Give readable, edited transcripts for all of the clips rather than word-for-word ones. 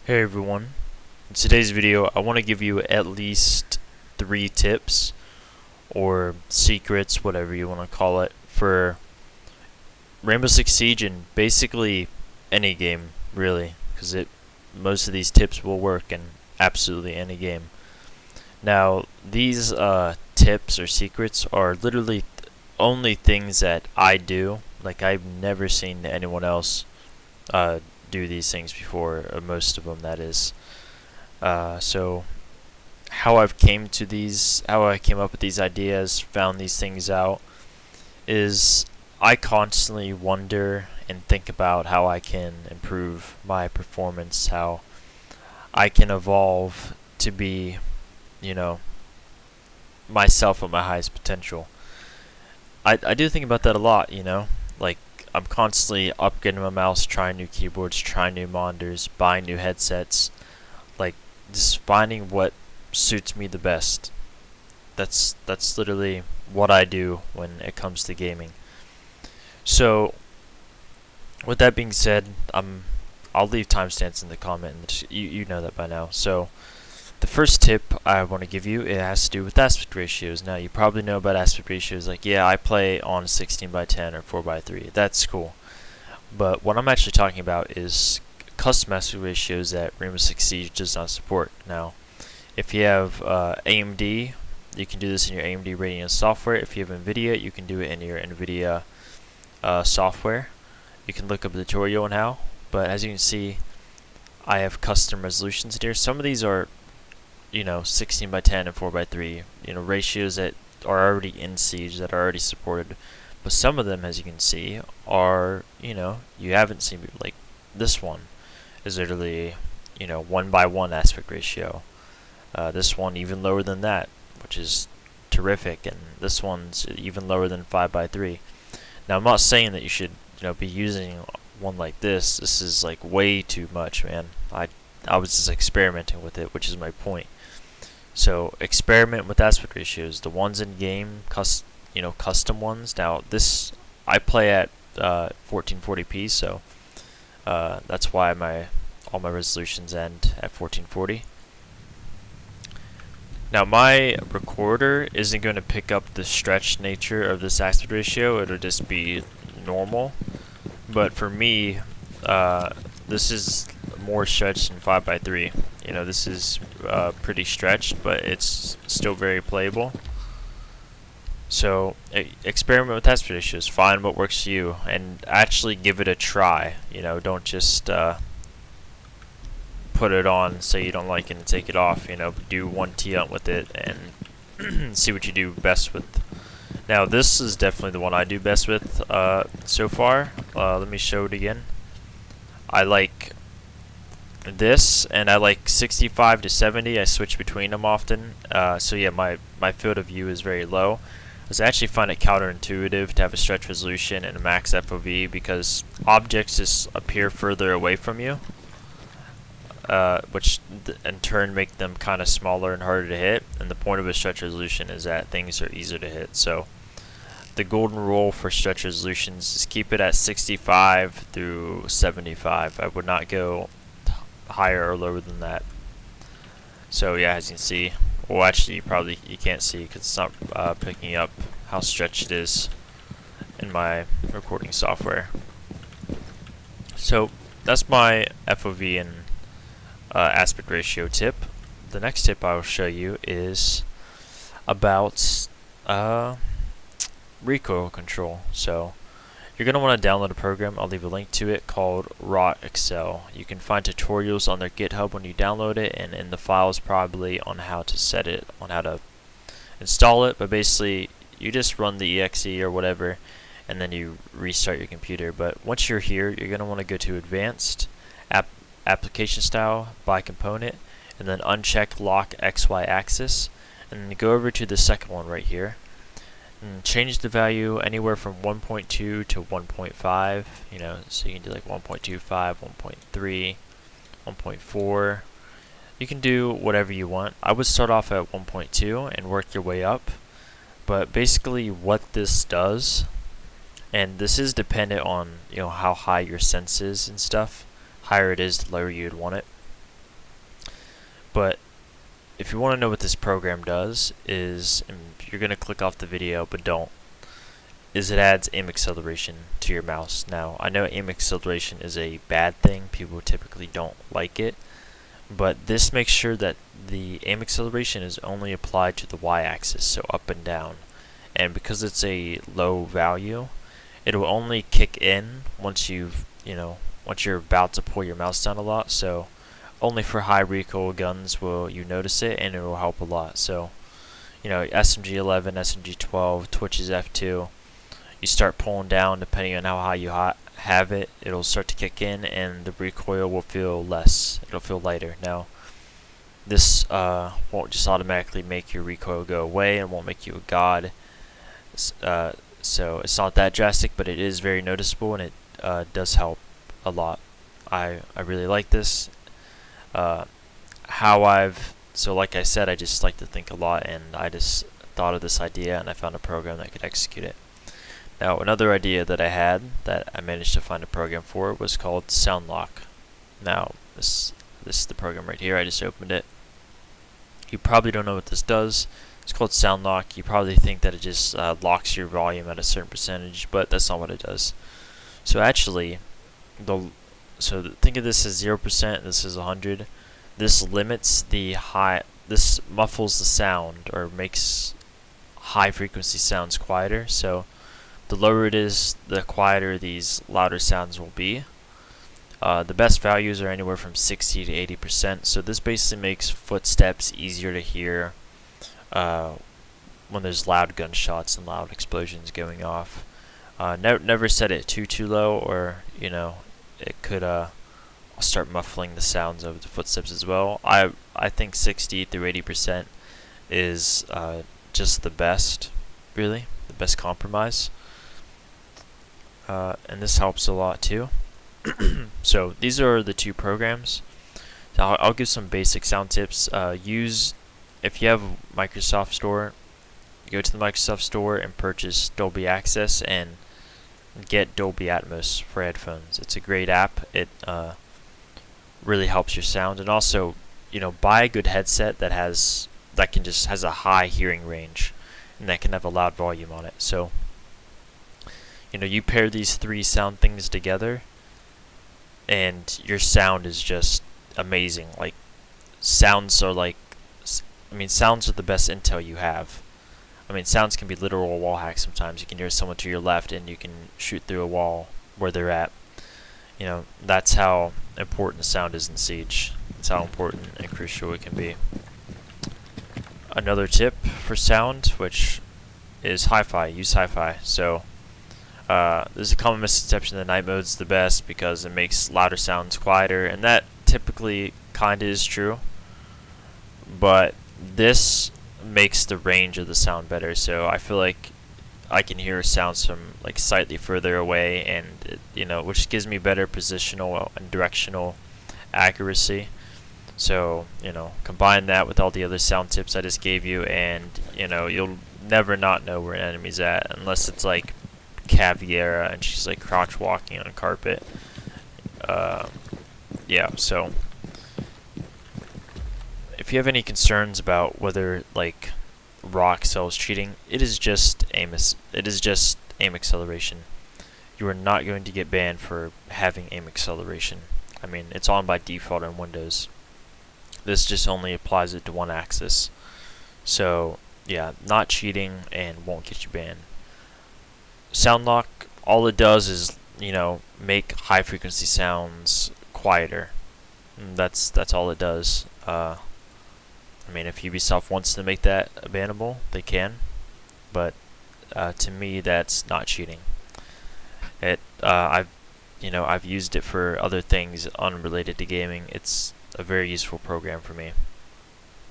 Hey everyone, in today's video I want to give you at least 3 tips or secrets, whatever you want to call it, for Rainbow Six Siege and basically any game really, because most of these tips will work in absolutely any game. Now these tips or secrets are literally only things that I do. Like, I've never seen anyone else do these things before, most of them that is. So how I came up with these ideas, found these things out, is I constantly wonder and think about how I can improve my performance, how I can evolve to be, myself at my highest potential. I do think about that a lot, like I'm constantly upgrading my mouse, trying new keyboards, trying new monitors, buying new headsets, like just finding what suits me the best. That's literally what I do when it comes to gaming. So with that being said, I'll leave timestamps in the comment. You know that by now. So the first tip I want to give you, it has to do with aspect ratios. Now you probably know about aspect ratios. Like, yeah, I play on 16:10 or 4:3. That's cool. But what I'm actually talking about is custom aspect ratios that Rainbow Six Siege does not support. Now, if you have AMD, you can do this in your AMD Radeon software. If you have NVIDIA, you can do it in your NVIDIA software. You can look up a tutorial on how. But as you can see, I have custom resolutions here. Some of these are 16:10 and 4:3, ratios that are already in Siege, that are already supported. But some of them, as you can see, are, you haven't seen, like this one is literally, 1:1 aspect ratio. This one even lower than that, which is terrific, and this one's even lower than 5:3. Now, I'm not saying that you should, be using one like this. This is like way too much, man. I was just experimenting with it, which is my point. So experiment with aspect ratios. The ones in game, custom ones. Now this I play at 1440p, so that's why all my resolutions end at 1440. Now my recorder isn't going to pick up the stretched nature of this aspect ratio. It'll just be normal. But for me, this is more stretched than 5:3. This is pretty stretched, but it's still very playable. So experiment with aspect ratios. Find what works for you, and actually give it a try. Don't just put it on, say you don't like it, and take it off. Do one T-hunt with it and see what you do best with. Now this is definitely the one I do best with so far. Let me show it again. I like this, and I like 65 to 70. I switch between them often. So yeah, my field of view is very low. I actually find it counterintuitive to have a stretch resolution and a max FOV, because objects just appear further away from you, which in turn make them kind of smaller and harder to hit. And the point of a stretch resolution is that things are easier to hit. So the golden rule for stretch resolutions is keep it at 65 through 75. I would not go higher or lower than that. So yeah, as you can see, well, actually you can't see because it's not picking up how stretched it is in my recording software. So that's my FOV and aspect ratio tip. The next tip I will show you is about recoil control. So you're going to want to download a program. I'll leave a link to it, called RaWXL. You can find tutorials on their GitHub when you download it, and in the files probably on how to set it, on how to install it. But basically you just run the exe or whatever, and then you restart your computer. But once you're here, you're going to want to go to advanced, application style, by component, and then uncheck lock XY axis, and then go over to the second one right here and change the value anywhere from 1.2 to 1.5, so you can do like 1.25, 1.3, 1.4. You can do whatever you want. I would start off at 1.2 and work your way up. But basically what this does, and this is dependent on how high your sense is and stuff. Higher it is, the lower you'd want it. But if you want to know what this program does, is, and you're going to click off the video, but don't, is it adds aim acceleration to your mouse. Now, I know aim acceleration is a bad thing. People typically don't like it. But this makes sure that the aim acceleration is only applied to the y-axis, so up and down. And because it's a low value, it will only kick in once once you're about to pull your mouse down a lot. So only for high recoil guns will you notice it, and it will help a lot. So, SMG 11, SMG 12, Twitch's F2, you start pulling down, depending on how high you have it, it'll start to kick in, and the recoil will feel less. It'll feel lighter. Now, this won't just automatically make your recoil go away, and won't make you a god. So it's not that drastic, but it is very noticeable, and it does help a lot. I really like this. So like I said, I just like to think a lot, and I just thought of this idea, and I found a program that could execute it. Now, another idea that I had that I managed to find a program for was called SoundLock. Now, this is the program right here. I just opened it. You probably don't know what this does. It's called SoundLock. You probably think that it just locks your volume at a certain percentage, but that's not what it does. So actually, think of this as 0%. This is 100. This limits the high. This muffles the sound, or makes high frequency sounds quieter. So the lower it is, the quieter these louder sounds will be. The best values are anywhere from 60 to 80%. So this basically makes footsteps easier to hear when there's loud gunshots and loud explosions going off. Never set it too low, or it could start muffling the sounds of the footsteps as well. I think 60 through 80% is just the best, really, the best compromise. And this helps a lot too. So these are the two programs. So I'll give some basic sound tips. If you have a Microsoft Store, go to the Microsoft Store and purchase Dolby Access and get Dolby Atmos for headphones. It's a great app. It really helps your sound, and also buy a good headset that has a high hearing range, and that can have a loud volume on it. So you pair these three sound things together, and your sound is just amazing. Like, sounds are the best intel you have. Sounds can be literal wall hacks sometimes. You can hear someone to your left, and you can shoot through a wall where they're at. That's how important sound is in Siege. That's how important and crucial it can be. Another tip for sound, which is hi-fi. Use hi-fi. So there's a common misconception that night mode's the best because it makes louder sounds quieter, and that typically kinda is true. But this makes the range of the sound better, so I feel like I can hear sounds from slightly further away, and which gives me better positional and directional accuracy. So combine that with all the other sound tips I just gave you, and you'll never not know where an enemy's at, unless it's like Caviera and she's crouch walking on carpet. Yeah, so if you have any concerns about whether Rock sells cheating, it is just aim acceleration. You are not going to get banned for having aim acceleration. It's on by default on Windows. This just only applies it to one axis. So yeah, not cheating and won't get you banned. SoundLock, all it does is make high frequency sounds quieter. That's all it does. If Ubisoft wants to make that bannable, they can, but to me, that's not cheating. I've used it for other things unrelated to gaming. It's a very useful program for me.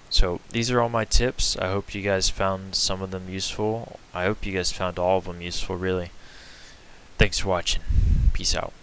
So these are all my tips. I hope you guys found some of them useful. I hope you guys found all of them useful, really. Thanks for watching. Peace out.